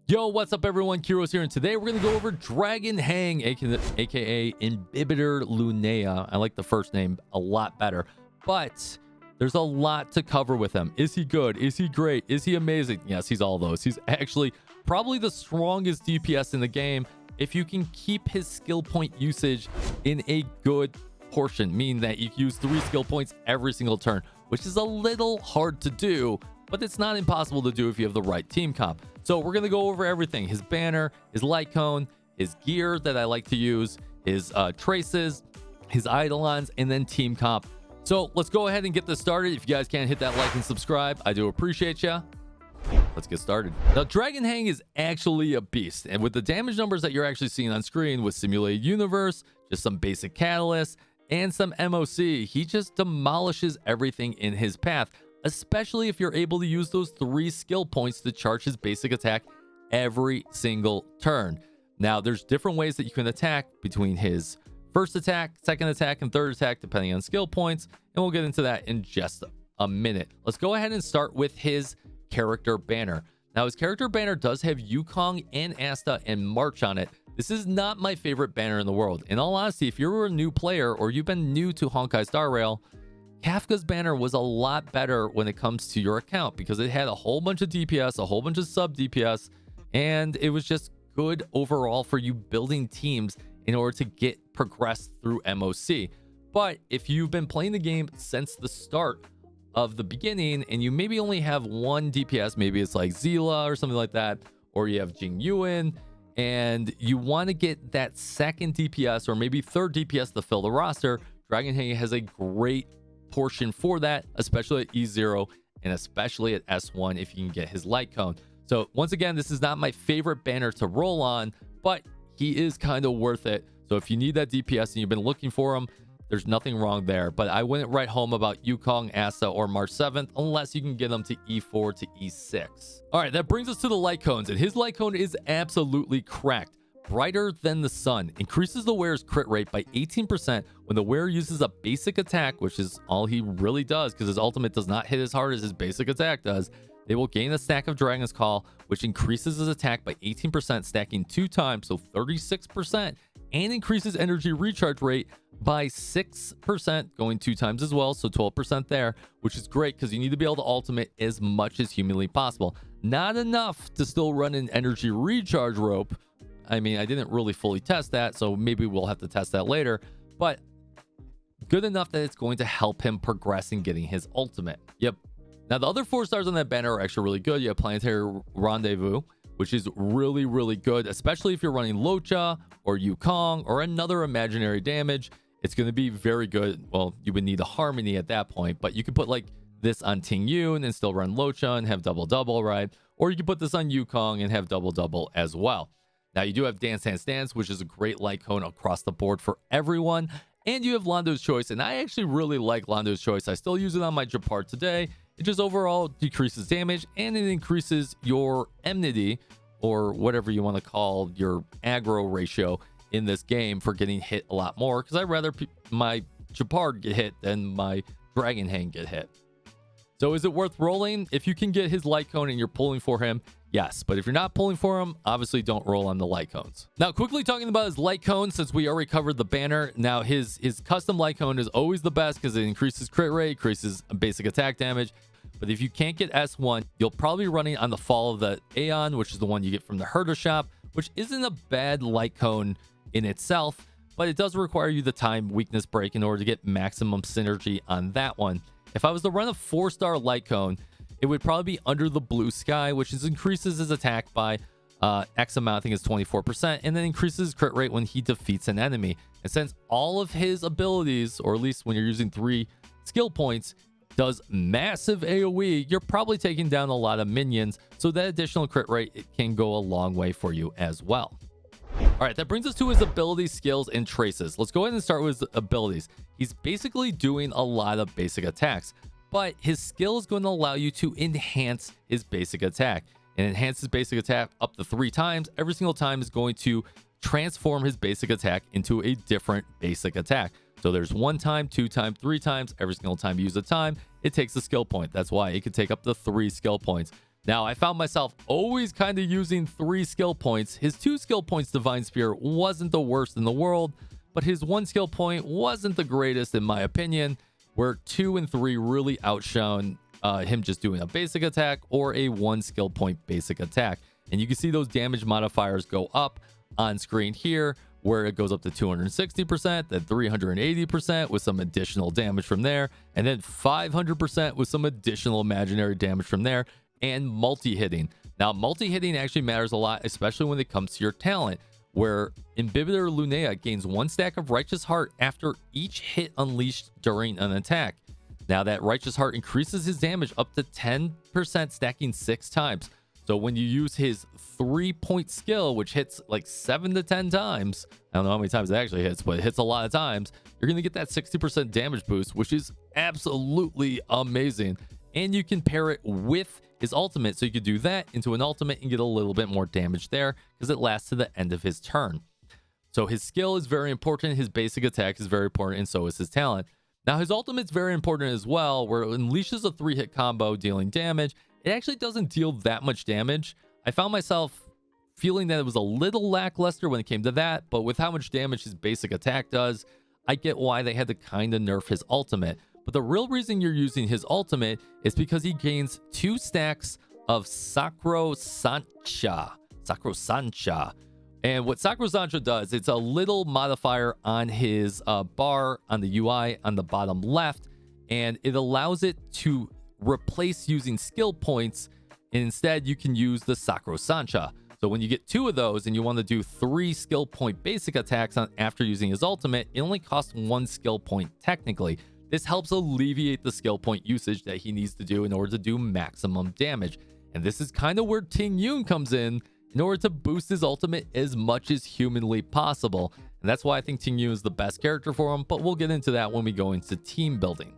Yo, what's up everyone? Kyrios here, and today we're going to go over Dragon Hang, aka IMBIBITOR LUNAE. I like the first name a lot better, but there's a lot to cover with him. Is he good? Is he great? Is he amazing? Yes, he's all those. He's actually probably the strongest DPS in the game if you can keep his skill point usage in a good portion, meaning that you use 3 skill points every single turn, which is a little hard to do, but it's not impossible to do if you have the right team comp. So we're going to go over everything: his banner, his light cone, his gear that I like to use, his traces, his Eidolons, and then team comp. So let's go ahead and get this started. If you guys can hit that like and subscribe, I do appreciate ya. Let's get started. Now, Dragon Hang is actually a beast, and with the damage numbers that you're actually seeing on screen with Simulated Universe, just some basic catalysts, and some MOC, he just demolishes everything in his path, especially if you're able to use those 3 skill points to charge his basic attack every single turn. Now, there's different ways that you can attack between his first attack, second attack, and third attack, depending on skill points, and we'll get into that in just a minute. Let's go ahead and start with his character banner. Now, his character banner does have Wukong and Asta and March on it. This is not my favorite banner in the world. In all honesty, if you're a new player or you've been new to Honkai Star Rail, Kafka's banner was a lot better when it comes to your account because it had a whole bunch of DPS, a whole bunch of sub DPS, and it was just good overall for you building teams in order to get progressed through MOC. But if you've been playing the game since the start of the beginning and you maybe only have 1 DPS, maybe it's like 𝙀𝙓𝙋𝘼𝙉𝘿 or something like that, or you have Jingyuan, and you want to get that second DPS or maybe third DPS to fill the roster, Dragon Hang has a great portion for that, especially at E0 and especially at S1 if you can get his light cone. So once again, this is not my favorite banner to roll on, but he is kind of worth it. So if you need that DPS and you've been looking for him, there's nothing wrong there. But I wouldn't write home about Wukong, Asta, or March 7th unless you can get them to E4 to E6. All right, that brings us to the light cones, and his light cone is absolutely cracked. Brighter than the sun, increases the wearer's crit rate by 18% when the wearer uses a basic attack, which is all he really does because his ultimate does not hit as hard as his basic attack does. They will gain a stack of Dragon's Call, which increases his attack by 18%, stacking 2 times, so 36%, and increases energy recharge rate by 6%, going 2 times as well, so 12% there, which is great because you need to be able to ultimate as much as humanly possible. Not enough to still run an energy recharge rope. I mean, I didn't really fully test that, so maybe we'll have to test that later, but good enough that it's going to help him progress in getting his ultimate. Yep. Now, the other 4 stars on that banner are actually really good. You have Planetary Rendezvous, which is really, really good, especially if you're running 𝙀𝙓𝙋𝘼𝙉 or Wukong or another imaginary damage. It's going to be very good. Well, you would need a Harmony at that point, but you could put like this on Tingyun and still run 𝙀𝙓𝙋 and have double, right? Or you could put this on Wukong and have double as well. Now, you do have Dance Dance Dance, which is a great light cone across the board for everyone. And you have Londo's Choice, and I actually really like Londo's Choice. I still use it on my Japar today. It just overall decreases damage, and it increases your enmity, or whatever you want to call your aggro ratio in this game for getting hit a lot more, because I'd rather my Japar get hit than my Dragon Hang get hit. So is it worth rolling? If you can get his light cone and you're pulling for him, yes. But if you're not pulling for him, obviously don't roll on the light cones. Now, quickly talking about his light cone, since we already covered the banner. Now, his custom light cone is always the best because it increases crit rate, increases basic attack damage. But if you can't get S1, you'll probably be running on the Fall of the Aeon, which is the one you get from the Herder shop, which isn't a bad light cone in itself, but it does require you the time weakness break in order to get maximum synergy on that one. If I was to run a 4-star light cone, it would probably be Under the Blue Sky, which increases his attack by X amount, I think it's 24%, and then increases his crit rate when he defeats an enemy. And since all of his abilities, or at least when you're using 3 skill points, does massive AoE, you're probably taking down a lot of minions, so that additional crit rate, it can go a long way for you as well. All right, that brings us to his abilities, skills, and traces. Let's go ahead and start with his abilities. He's basically doing a lot of basic attacks, but his skill is going to allow you to enhance his basic attack. And enhance his basic attack up to 3 times. Every single time is going to transform his basic attack into a different basic attack. So there's 1 time, 2 times, 3 times. Every single time you use a time, it takes a skill point. That's why it could take up to 3 skill points. Now, I found myself always kind of using 3 skill points. His 2 skill points, Divine Spear, wasn't the worst in the world, but his 1 skill point wasn't the greatest in my opinion, where 2 and 3 really outshone him just doing a basic attack or a 1 skill point basic attack. And you can see those damage modifiers go up on screen here, where it goes up to 260%, then 380% with some additional damage from there, and then 500% with some additional imaginary damage from there, and multi-hitting. Now, multi-hitting actually matters a lot, especially when it comes to your talent, where IMBIBITOR LUNAE gains 1 stack of Righteous Heart after each hit unleashed during an attack. Now, that Righteous Heart increases his damage up to 10%, stacking 6 times. So when you use his 3-point skill, which hits like 7 to 10 times, I don't know how many times it actually hits, but it hits a lot of times, you're going to get that 60% damage boost, which is absolutely amazing. And you can pair it with his ultimate, so you could do that into an ultimate and get a little bit more damage there because it lasts to the end of his turn. So his skill is very important, his basic attack is very important, and so is his talent. Now, his ultimate's very important as well, where it unleashes a 3-hit combo dealing damage. It actually doesn't deal that much damage. I found myself feeling that it was a little lackluster when it came to that, but with how much damage his basic attack does, I get why they had to kind of nerf his ultimate. But the real reason you're using his ultimate is because he gains 2 stacks of 𝙀𝙓𝙋𝘼𝙉𝘿. And what 𝙀𝙓𝙋𝘼𝙉 does, it's a little modifier on his bar on the UI on the bottom left, and it allows it to replace using skill points, and instead you can use the 𝙀𝙓𝙋𝘼𝙉. So when you get 2 of those and you want to do 3 skill point basic attacks after using his ultimate, it only costs 1 skill point technically. This helps alleviate the skill point usage that he needs to do in order to do maximum damage. And this is kind of where Ting Yun comes in order to boost his ultimate as much as humanly possible. And that's why I think Ting Yun is the best character for him, but we'll get into that when we go into team building.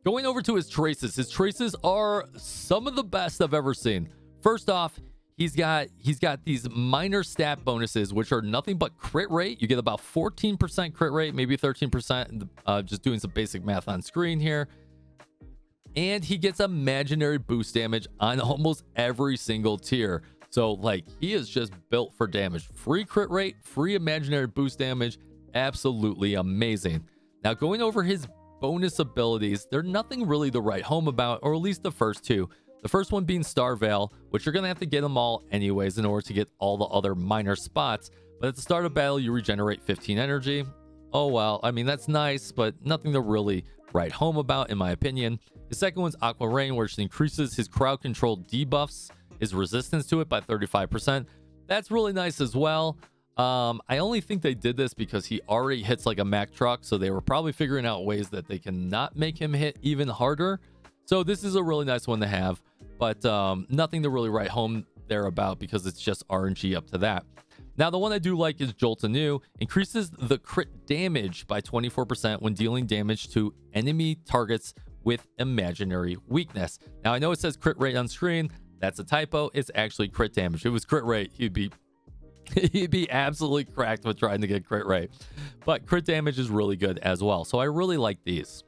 Going over to his traces are some of the best I've ever seen. First off, he's got these minor stat bonuses, which are nothing but crit rate. You get about 14% crit rate, maybe 13%, just doing some basic math on screen here. And he gets imaginary boost damage on almost every single tier. So, like, he is just built for damage. Free crit rate, free imaginary boost damage, absolutely amazing. Now, going over his bonus abilities, they're nothing really to write home about, or at least the first 2. The first one being Star Rail, which you're going to have to get them all anyways in order to get all the other minor spots. But at the start of battle, you regenerate 15 energy. Oh, well, I mean, that's nice, but nothing to really write home about, in my opinion. The second one's Aqua Rain, which increases his crowd control debuffs, his resistance to it by 35%. That's really nice as well. I only think they did this because he already hits like a Mack truck, so they were probably figuring out ways that they can not make him hit even harder. So this is a really nice one to have, but nothing to really write home there about because it's just RNG up to that. Now, the one I do like is Jolt Anew. Increases the crit damage by 24% when dealing damage to enemy targets with imaginary weakness. Now, I know it says crit rate on screen. That's a typo. It's actually crit damage. If it was crit rate, he'd be absolutely cracked with trying to get crit rate. But crit damage is really good as well. So I really like these.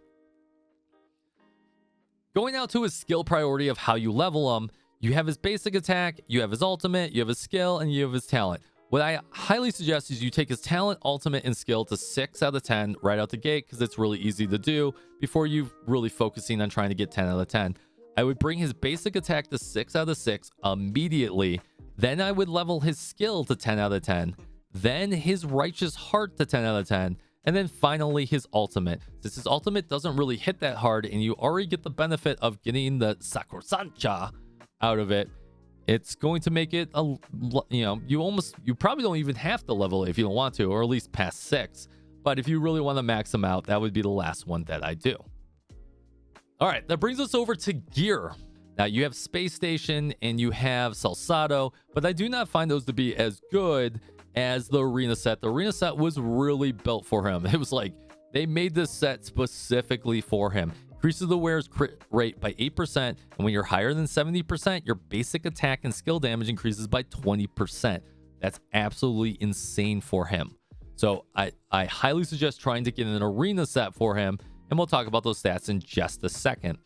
Going out to his skill priority of how you level him, you have his basic attack, you have his ultimate, you have his skill, and you have his talent. What I highly suggest is you take his talent, ultimate, and skill to 6 out of 10 right out the gate, because it's really easy to do before you really focusing on trying to get 10 out of 10. I would bring his basic attack to 6 out of 6 immediately. Then I would level his skill to 10 out of 10. Then his Righteous Heart to 10 out of 10. And then finally his ultimate. Since his ultimate doesn't really hit that hard and you already get the benefit of getting the 𝙀𝙓𝙋𝘼𝙉𝘿 out of it, it's going to make it a, you probably don't even have to level it if you don't want to, or at least past 6. But if you really want to max them out, that would be the last one that I do. All right, that brings us over to gear. Now, you have Space Station and you have Salsado, but I do not find those to be as good as the Arena set. The Arena set was really built for him. It was like they made this set specifically for him. Increases the wearer's crit rate by 8%, and when you're higher than 70%, your basic attack and skill damage increases by 20%. That's absolutely insane for him. So I highly suggest trying to get an Arena set for him, and we'll talk about those stats in just a second.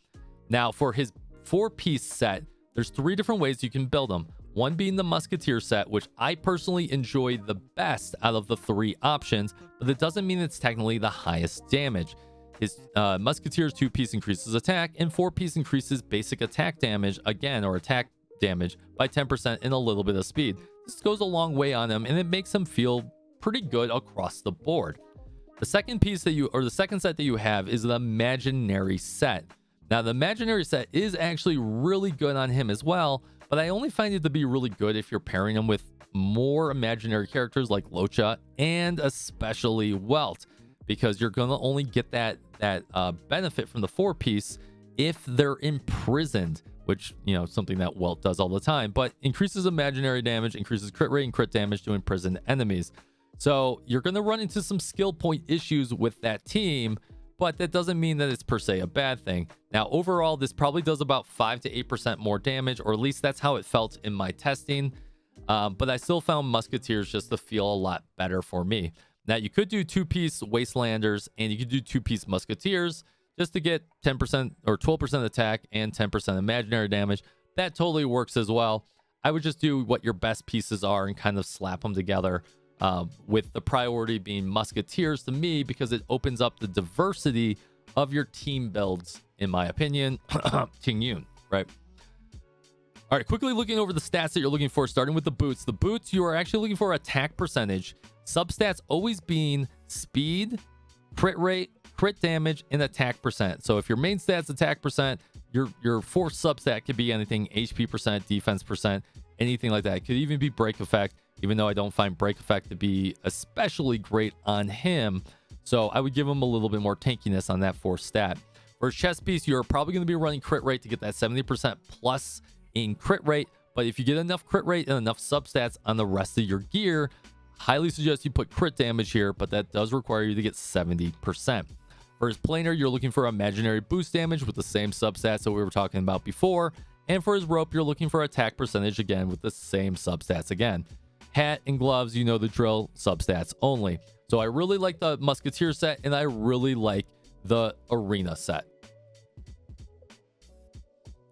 Now, for his 4-piece set, there's 3 different ways you can build them. One being the Musketeer set, which I personally enjoy the best out of the 3 options, but that doesn't mean it's technically the highest damage. His Musketeer's 2-piece increases attack, and 4-piece increases basic attack damage again, or attack damage by 10% and a little bit of speed. This goes a long way on him, and it makes him feel pretty good across the board. The second piece that you, or the second set that you have, is the Imaginary set. Now, the Imaginary set is actually really good on him as well, but I only find it to be really good if you're pairing him with more imaginary characters like 𝙀𝙓𝙋𝘼𝙉 and especially 𝙀𝙓, because you're going to only get that benefit from the 4-piece if they're imprisoned, which, you know, something that 𝙀𝙓 does all the time, but increases imaginary damage, increases crit rate and crit damage to imprisoned enemies. So you're going to run into some skill point issues with that team, but that doesn't mean that it's per se a bad thing. Now, overall, this probably does about 5 to 8% more damage, or at least that's how it felt in my testing. But I still found Musketeers just to feel a lot better for me. Now, you could do 2-piece Wastelanders, and you could do 2-piece Musketeers just to get 10% or 12% attack and 10% imaginary damage. That totally works as well. I would just do what your best pieces are and kind of slap them together, with the priority being Musketeers to me, because it opens up the diversity of your team builds, in my opinion. Ting-Yun, right? All right, quickly looking over the stats that you're looking for, starting with the boots. The boots, you are actually looking for attack percentage, substats always being speed, crit rate, crit damage, and attack percent. So if your main stats attack percent, your fourth substat could be anything, HP percent, defense percent, anything like that. It could even be break effect, even though I don't find break effect to be especially great on him. So I would give him a little bit more tankiness on that fourth stat. For his chest piece, you're probably going to be running crit rate to get that 70% plus in crit rate. But if you get enough crit rate and enough substats on the rest of your gear, highly suggest you put crit damage here, but that does require you to get 70%. For his planar, you're looking for imaginary boost damage with the same substats that we were talking about before. And for his rope, you're looking for attack percentage again with the same substats again. Hat and gloves, you know the drill, substats only. So I really like the Musketeer set, and I really like the Arena set.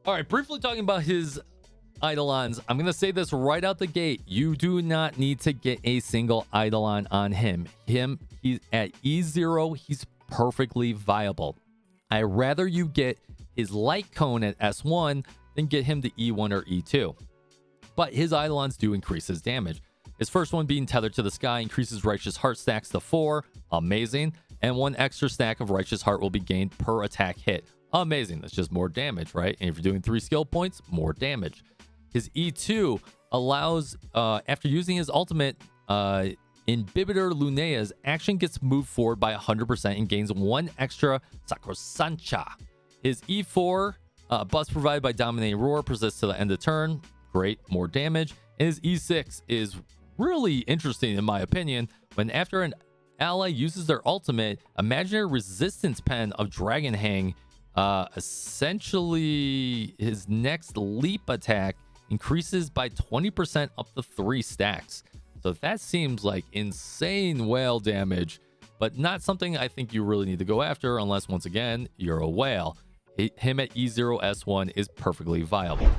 All right, briefly talking about his Eidolons. I'm going to say this right out the gate. You do not need to get a single Eidolon on him. He's at E0, he's perfectly viable. I'd rather you get his light cone at S1 than get him to E1 or E2. But his Eidolons do increase his damage. His first one being Tethered to the Sky increases Righteous Heart stacks to 4. Amazing. And 1 extra stack of Righteous Heart will be gained per attack hit. Amazing. That's just more damage, right? And if you're doing 3 skill points, more damage. His E2 allows, after using his ultimate, IMBIBITOR LUNAE's action gets moved forward by 100% and gains 1 extra 𝙀𝙓𝙋𝘼𝙉𝘿. His E4, bust provided by Dominating Roar, persists to the end of turn. Great, more damage. And his E6 is really interesting in my opinion. When after an ally uses their ultimate, Imaginary Resistance Pen of Dragon Hang, essentially his next leap attack increases by 20% up to 3 stacks. So that seems like insane whale damage, but not something I think you really need to go after unless, once again, you're a whale. Him at E0 S1 is perfectly viable.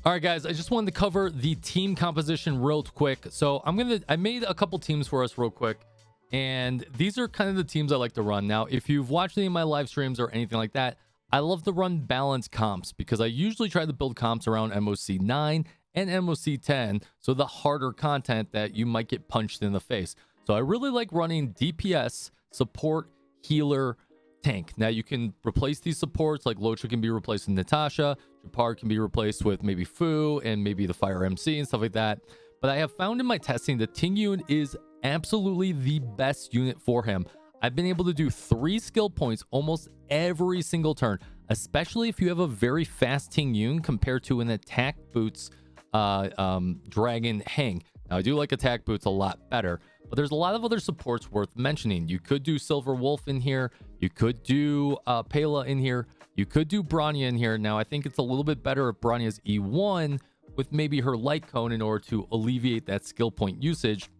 All right, guys, I just wanted to cover the team composition real quick. So I made a couple teams for us real quick, and these are kind of the teams I like to run. Now, if you've watched any of my live streams or anything like that, I love to run balanced comps because I usually try to build comps around MOC 9 and MOC 10, so the harder content that you might get punched in the face. So I really like running DPS, support, healer, tank. Now you can replace these supports, like 𝙀𝙓𝙋𝘼𝙉 can be replaced with Natasha, 𝙀𝙓 can be replaced with maybe Fu and maybe the Fire MC and stuff like that. But I have found in my testing that Ting-Yun is absolutely the best unit for him. I've been able to do 3 skill points almost every single turn, especially if you have a very fast Ting-Yun compared to an attack boots Dragon Hang. Now I do like attack boots a lot better, but there's a lot of other supports worth mentioning. You could do Silver Wolf in here. You could do 𝙀𝙀 in here. You could do Bronya in here. Now I think it's a little bit better if Bronya's E1 with maybe her light cone in order to alleviate that skill point usage.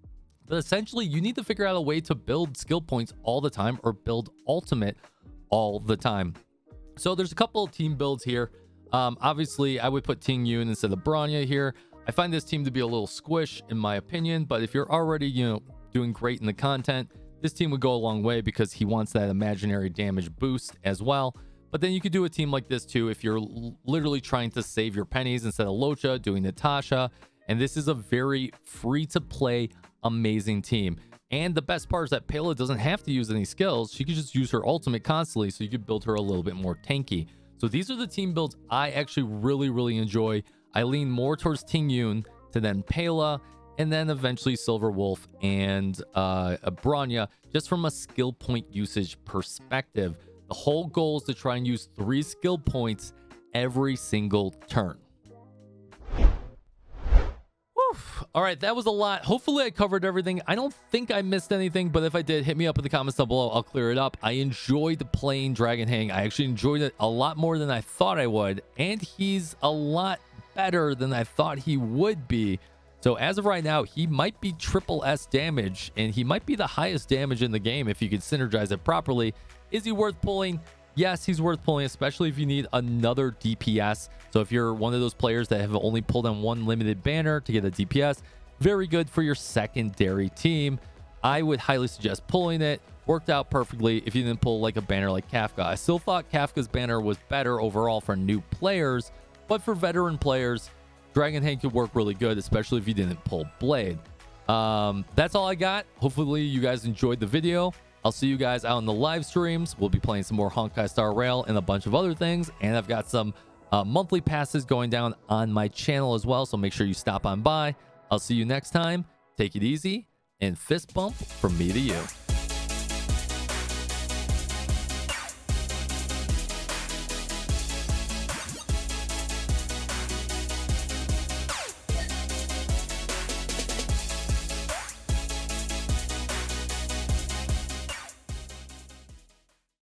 But essentially, you need to figure out a way to build skill points all the time or build ultimate all the time. So there's a couple of team builds here. Obviously, I would put Ting Yun instead of Bronya here. I find this team to be a little squish, in my opinion, but if you're already, doing great in the content, this team would go a long way because he wants that imaginary damage boost as well. But then you could do a team like this too if you're literally trying to save your pennies instead of Locha doing Natasha. And this is a very free-to-play, amazing team. And the best part is that 𝙀𝙗 doesn't have to use any skills. She could just use her ultimate constantly, so you could build her a little bit more tanky. So these are the team builds I actually really enjoy. I lean more towards Ting Yun to then 𝙀𝙗, and then eventually Silver Wolf and Bronya, just from a skill point usage perspective. The whole goal is to try and use 3 skill points every single turn. All right, that was a lot. Hopefully I covered everything. I don't think I missed anything, but if I did, hit me up in the comments down below. I'll clear it up. I enjoyed playing Dragon Hang. I actually enjoyed it a lot more than I thought I would, and he's a lot better than I thought he would be. So as of right now, he might be triple S damage, and he might be the highest damage in the game if you could synergize it properly. Is he worth pulling? Yes, he's worth pulling, especially if you need another DPS. So if you're one of those players that have only pulled on one limited banner to get a DPS, very good for your secondary team. I would highly suggest pulling it. Worked out perfectly if you didn't pull like a banner like Kafka. I still thought Kafka's banner was better overall for new players, but for veteran players, Dragon Hang could work really good, especially if you didn't pull Blade. That's all I got. Hopefully you guys enjoyed the video. I'll see you guys out in the live streams. We'll be playing some more Honkai Star Rail and a bunch of other things. And I've got some monthly passes going down on my channel as well. So make sure you stop on by. I'll see you next time. Take it easy and fist bump from me to you.